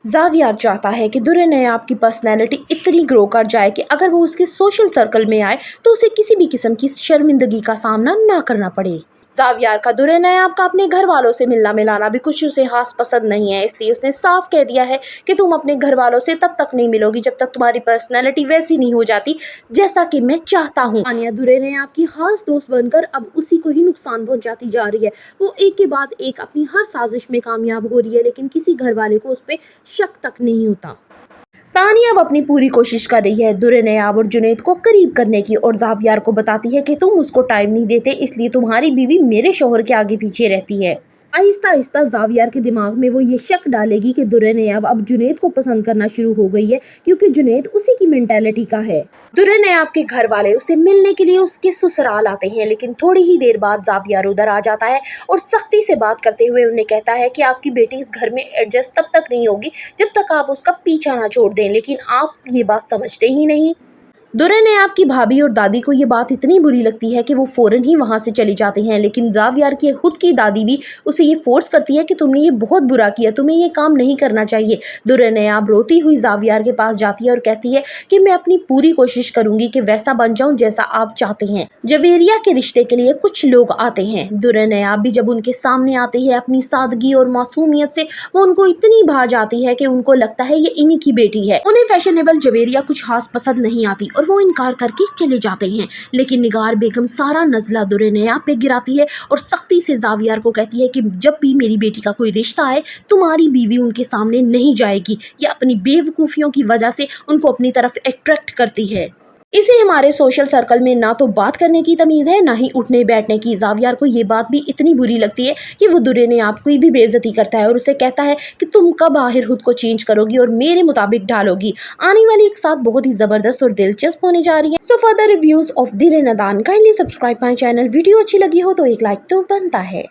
Xavier चाहता है कि दुर्रे नयाब की पर्सनैलिटी इतनी ग्रो कर जाए कि अगर वो उसके सोशल सर्कल में आए तो उसे किसी भी किस्म की शर्मिंदगी का सामना ना करना पड़े। जावियर का दुर्रे नयाब का अपने घर वालों से मिलना मिलाना भी कुछ उसे खास पसंद नहीं है, इसलिए उसने साफ कह दिया है कि तुम अपने घर वालों से तब तक नहीं मिलोगी जब तक तुम्हारी पर्सनैलिटी वैसी नहीं हो जाती जैसा कि मैं चाहता हूँ। तानिया दुर्रे नयाब की खास दोस्त बनकर अब उसी को ही नुकसान पहुंचाती जा रही है। वो एक के बाद एक अपनी हर साजिश में कामयाब हो रही है, लेकिन किसी घर वाले को उस पर शक तक नहीं होता। तानिया अब अपनी पूरी कोशिश कर रही है दुर्रे नयाब और जुनैद को करीब करने की, और जावियर को बताती है कि तुम उसको टाइम नहीं देते इसलिए तुम्हारी बीवी मेरे शोहर के आगे पीछे रहती है। आहिस्ता आहिस्ता जावियर के दिमाग में वो ये शक डालेगी कि दुर्रे नयाब अब जुनैद को पसंद करना शुरू हो गई है, क्योंकि जुनैद उसी की मेंटालिटी का है। दुर्रे नयाब के घर वाले उससे मिलने के लिए उसके ससुराल आते हैं, लेकिन थोड़ी ही देर बाद जावियर उधर आ जाता है और सख्ती से बात करते हुए उन्हें कहता है कि आपकी बेटी इस घर में एडजस्ट तब तक नहीं होगी जब तक आप उसका पीछा ना छोड़ दें, लेकिन आप ये बात समझते ही नहीं। दुर्रे नयाब की भाभी और दादी को ये बात इतनी बुरी लगती है कि वो फौरन ही वहाँ से चली जाती हैं, लेकिन जावियर की खुद की दादी भी उसे ये फोर्स करती है कि तुमने ये बहुत बुरा किया, तुम्हें ये काम नहीं करना चाहिए। दुर्रे नयाब रोती हुई जावियर के पास जाती है और कहती है कि मैं अपनी पूरी कोशिश करूंगी कि वैसा बन जाऊं जैसा आप चाहते हैं। जवेरिया के रिश्ते के लिए कुछ लोग आते हैं। दुर्रे नयाब भी जब उनके सामने आती है अपनी सादगी और मासूमियत से वो उनको इतनी भा जाती है कि उनको लगता है ये इन्हीं की बेटी है। उन्हें फैशनेबल जवेरिया कुछ खास पसंद नहीं आती और वो इनकार करके चले जाते हैं, लेकिन निगार बेगम सारा नजला दुर्रे नयाब पे गिराती है और सख्ती से जावियर को कहती है कि जब भी मेरी बेटी का कोई रिश्ता आए तुम्हारी बीवी उनके सामने नहीं जाएगी। ये अपनी बेवकूफियों की वजह से उनको अपनी तरफ अट्रैक्ट करती है। इसे हमारे सोशल सर्कल में ना तो बात करने की तमीज़ है ना ही उठने बैठने की। जावियर को ये बात भी इतनी बुरी लगती है कि वो दुर्रे नयाब को भी बेइज्जती करता है और उसे कहता है कि तुम कब आखिर खुद को चेंज करोगी और मेरे मुताबिक ढालोगी। आने वाली एक साथ बहुत ही ज़बरदस्त और दिलचस्प होने जा रही है। सो फर्दर रिव्यूज़ ऑफ दिल ए नादान kindly subscribe my channel. Video अच्छी लगी हो तो एक लाइक तो बनता है।